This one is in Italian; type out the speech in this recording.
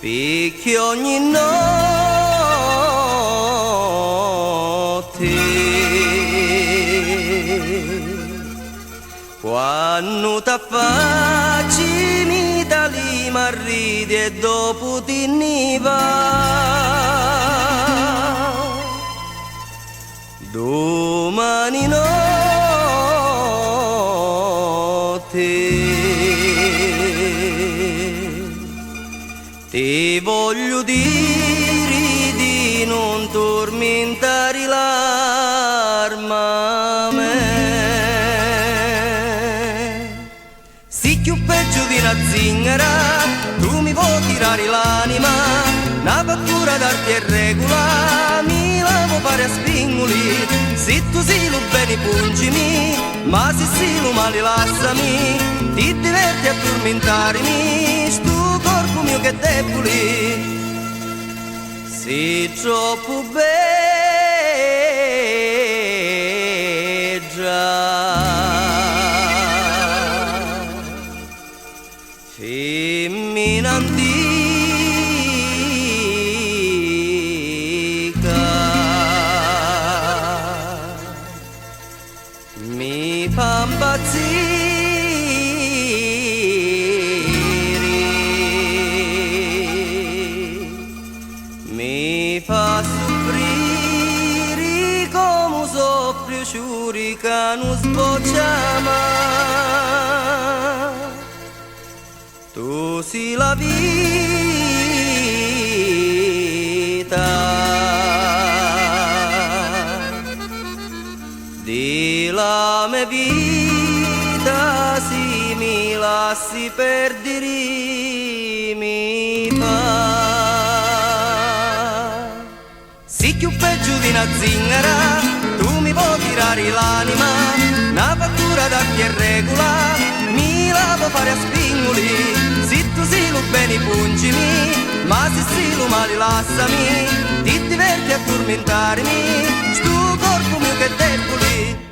picchi ogni notte. Quando t'affacci mi tali marridi e dopo ti ne va. Domani notte ti voglio dire di non tormentare l'arma me. Si più peggio di una zingara, tu mi vuoi tirare l'anima, una fattura d'arti e regola, mi la vuoi fare a spingoli. Se tu sei lo bene pungimi, ma se sei lo male lassami, ti diverti a tormentarmi, sto corpo mio che è debole, sei troppo bella, femmina antica, mi fa impazzire, mi fa soffrire come soffre ciuri che non sboccia mai. Tu sei la vita di la mia vita, si mi lasci perdere mi fa. Si più peggio di una zingara, tu mi puoi tirare l'anima, una fattura d'arti e regola, mi la vuoi fare a spingoli. Se tu sei lo bene pungimi, ma se sei lo male lassami, ti diverti a tormentarmi, sto corpo mio che è debole,